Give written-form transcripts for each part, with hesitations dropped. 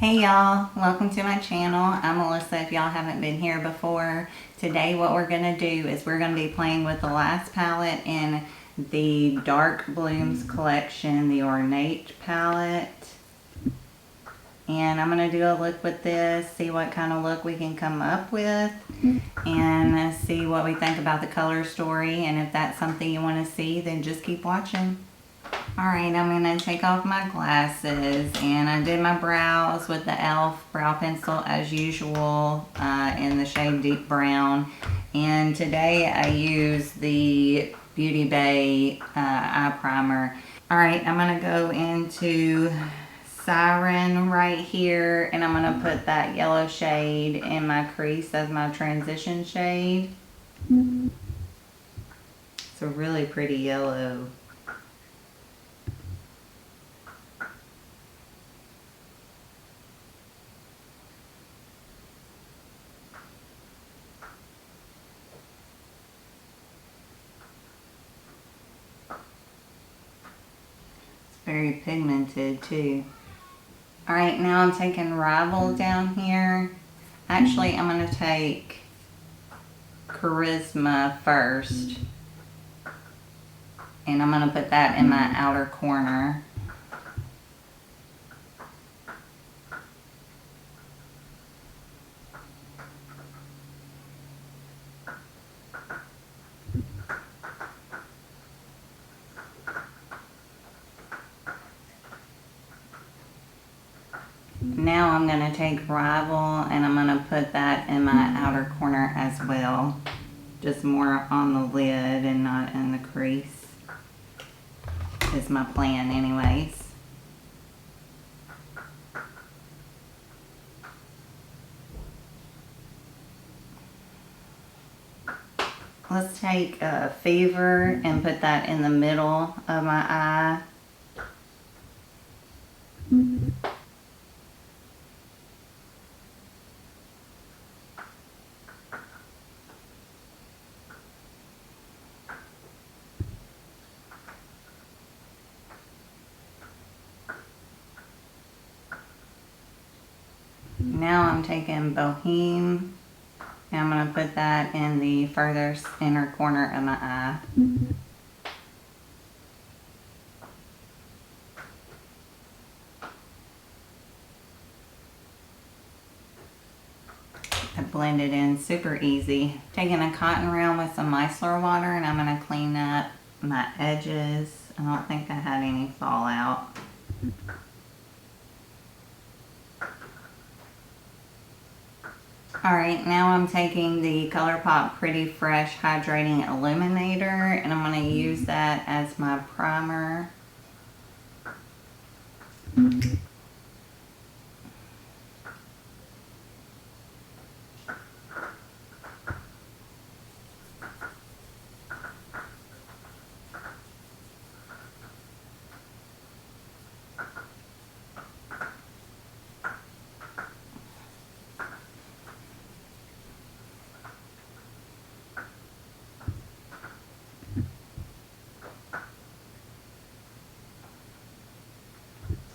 Hey y'all, welcome to my channel. I'm Melissa if y'all haven't been here before. Today what we're going to do is we're going to be playing with the last palette in the Dark Blooms collection, the Ornate palette. And I'm going to do a look with this, see what kind of look we can come up with, and see what we think about the color story. And if that's something you want to see, then just keep watching. Alright, I'm going to take off my glasses, and I did my brows with the e.l.f. brow pencil as usual in the shade Deep Brown. And today I use the Beauty Bay eye primer. Alright, I'm going to go into Siren right here, and I'm going to put that yellow shade in my crease as my transition shade. It's a really pretty yellow. Very pigmented too. Alright, now I'm taking Rival down here. Actually, I'm going to take Charisma first. And I'm going to put that in my outer corner. Now I'm going to take Rival and I'm going to put that in my outer corner as well. Just more on the lid and not in the crease. Is my plan anyways. Let's take Fever and put that in the middle of my eye. Now I'm taking Boheme, and I'm going to put that in the furthest inner corner of my eye. I blend it in super easy. Taking a cotton round with some micellar water, and I'm going to clean up my edges. I don't think I had any fallout. Alright, now I'm taking the Colourpop Pretty Fresh Hydrating Illuminator, and I'm going to use that as my primer.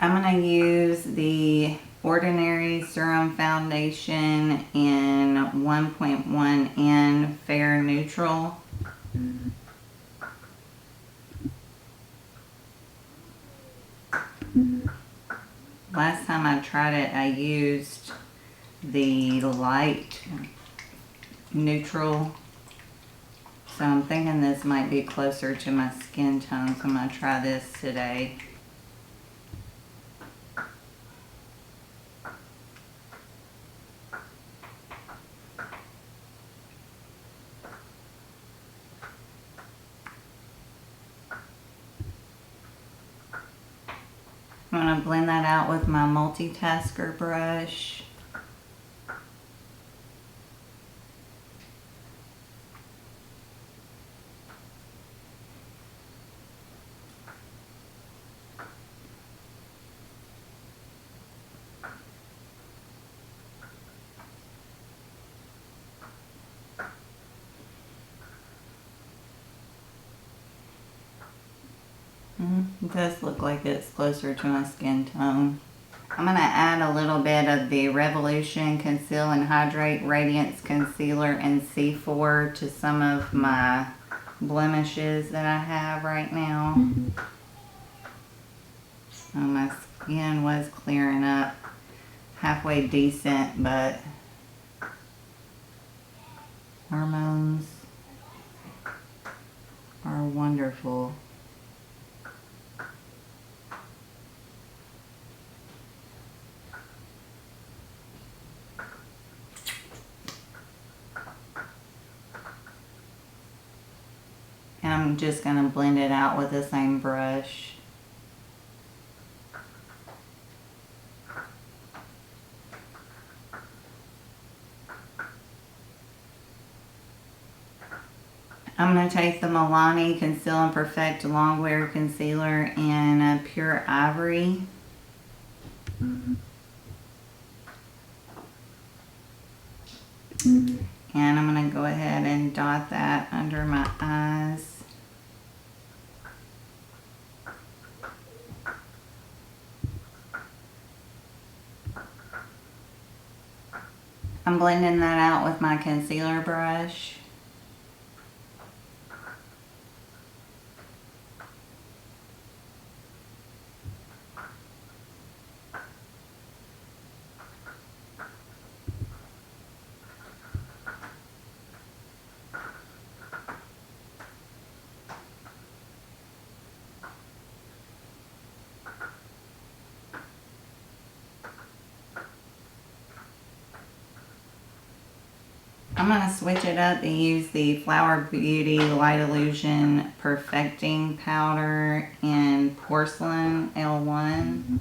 I'm going to use the Ordinary Serum Foundation in 1.1N Fair Neutral. Last time I tried it, I used the light neutral. So I'm thinking this might be closer to my skin tone, so I'm going to try this today. I'm going to blend that out with my multitasker brush. It does look like it's closer to my skin tone. I'm going to add a little bit of the Revolution Conceal and Hydrate Radiance Concealer in C4 to some of my blemishes that I have right now. Oh, my skin was clearing up halfway decent, but hormones are wonderful. And I'm just going to blend it out with the same brush. I'm going to take the Milani Conceal and Perfect Longwear Concealer in Pure Ivory. And I'm going to go ahead and dot that under my eyes. I'm blending that out with my concealer brush. I'm going to switch it up and use the Flower Beauty Light Illusion Perfecting Powder in Porcelain L1.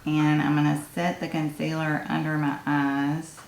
And I'm going to set the concealer under my eyes.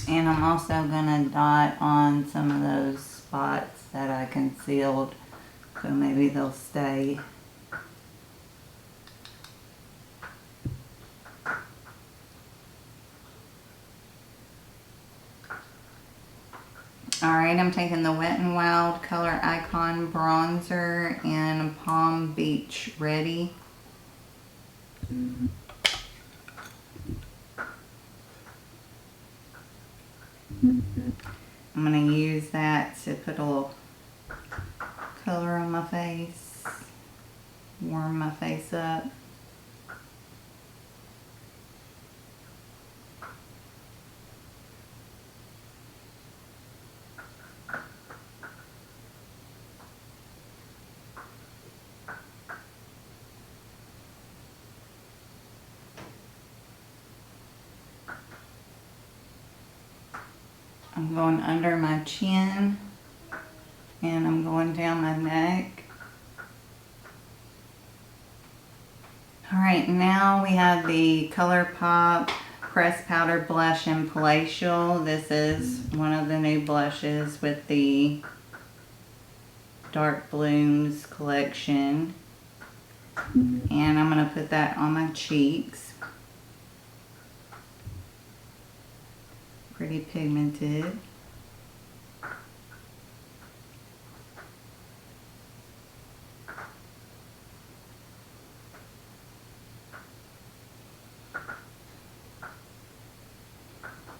And I'm also going to dot on some of those spots that I concealed, so maybe they'll stay. Alright, I'm taking the Wet n Wild Color Icon Bronzer in Palm Beach Ready. I'm going to use that to put a little color on my face, warm my face up. I'm going under my chin and I'm going down my neck. Alright, now we have the Colourpop Pressed Powder Blush in Palatial. This is one of the new blushes with the Dark Blooms collection. And I'm going to put that on my cheeks. Pretty pigmented.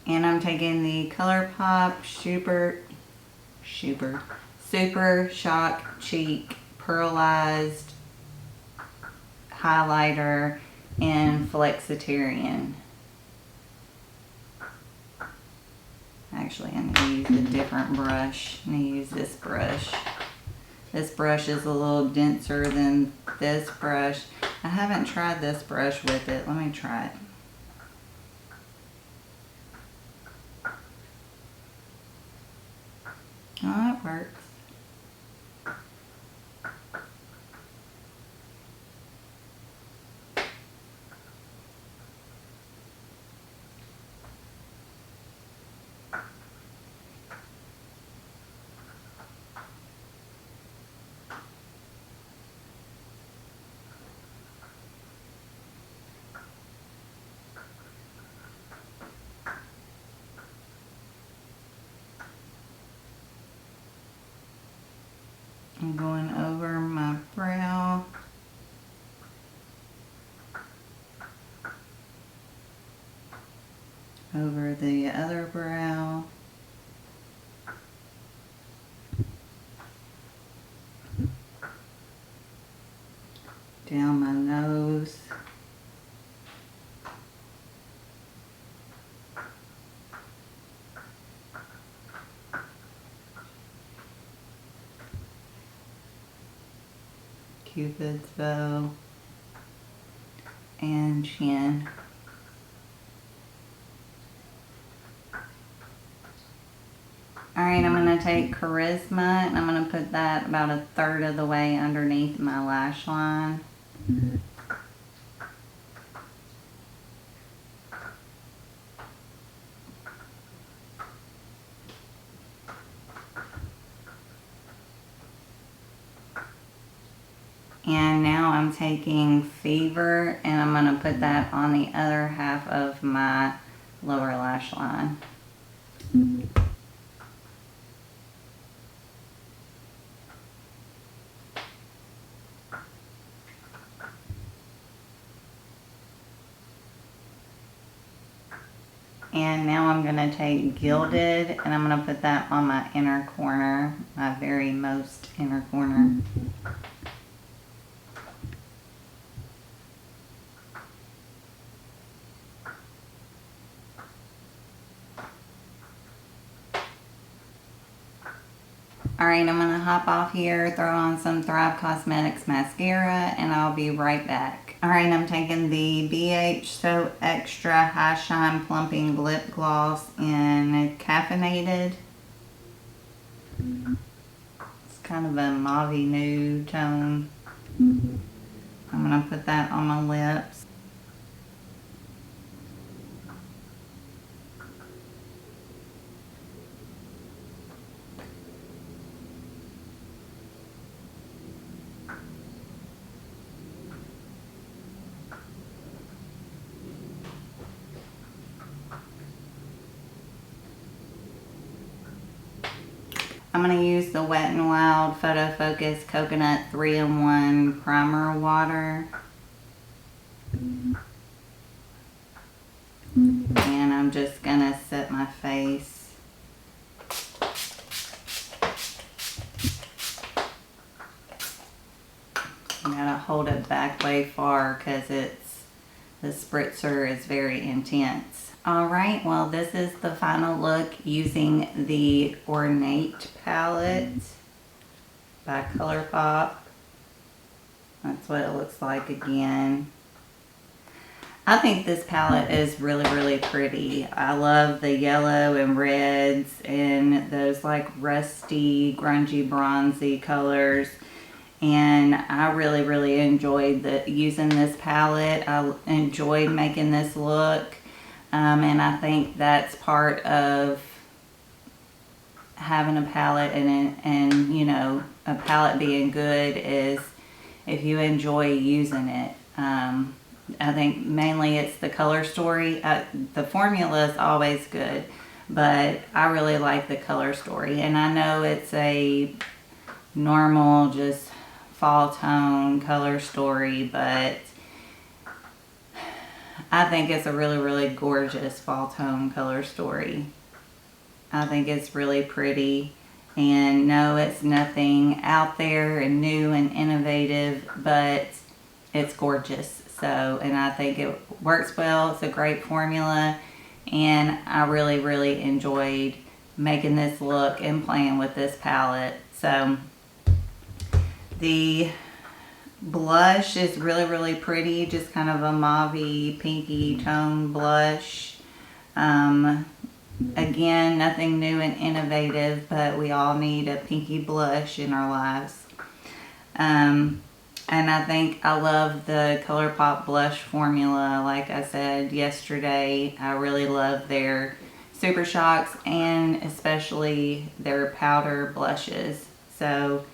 And I'm taking the Colourpop Super Shock Cheek Pearlized Highlighter in Flexitarian. Actually, I'm going to use a different brush. I'm going to use this brush. This brush is a little denser than this brush. I haven't tried this brush with it. Let me try it. Oh, it works. I'm going over my brow. Over the other brow. Down my nose. Cupid's bow. And chin. Alright, I'm going to take Charisma and I'm going to put that about 1/3 of the way underneath my lash line. And now I'm taking Fever and I'm going to put that on the other half of my lower lash line. And now I'm going to take Gilded and I'm going to put that on my inner corner, my very most inner corner. Alright, I'm going to hop off here, throw on some Thrive Cosmetics mascara, and I'll be right back. Alright, I'm taking the BH So Extra High Shine Plumping Lip Gloss in Caffeinated. It's kind of a mauve nude tone. I'm going to put that on my lips. I'm going to use the Wet n Wild Photo Focus Coconut 3-in-1 Primer Water. And I'm just going to set my face. I'm going to hold it back way far because the spritzer is very intense. Alright, well this is the final look using the Ornate palette by Colourpop. That's what it looks like again. I think this palette is really pretty. I love the yellow and reds and those like rusty, grungy, bronzy colors. And I really enjoyed using this palette. I enjoyed making this look. And I think that's part of having a palette and you know, a palette being good is if you enjoy using it. I think mainly it's the color story. The formula is always good, but I really like the color story. And I know it's a normal, just fall tone color story, but I think it's a really gorgeous fall tone color story. I think it's really pretty. And no, it's nothing out there and new and innovative, but it's gorgeous. So, and I think it works well. It's a great formula. And I really enjoyed making this look and playing with this palette. So, the blush is really pretty, just kind of a mauve pinky tone blush. Again, nothing new and innovative, but we all need a pinky blush in our lives. And I think I love the Colourpop blush formula. Like I said yesterday, I really love their Super Shocks and especially their powder blushes. So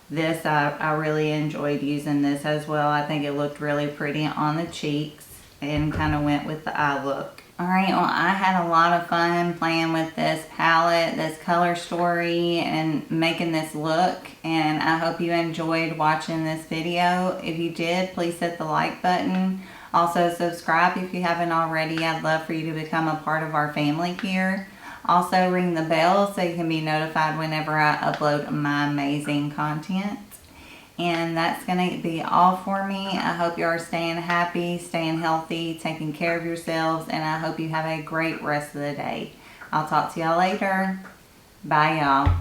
this, I really enjoyed using this as well. I think it looked really pretty on the cheeks and kind of went with the eye look. Alright, well, I had a lot of fun playing with this palette, this color story, and making this look, and I hope you enjoyed watching this video. If you did, please hit the like button. Also, subscribe if you haven't already. I'd love for you to become a part of our family here. Also, ring the bell so you can be notified whenever I upload my amazing content. And that's going to be all for me. I hope you are staying happy, staying healthy, taking care of yourselves, and I hope you have a great rest of the day. I'll talk to y'all later. Bye, y'all.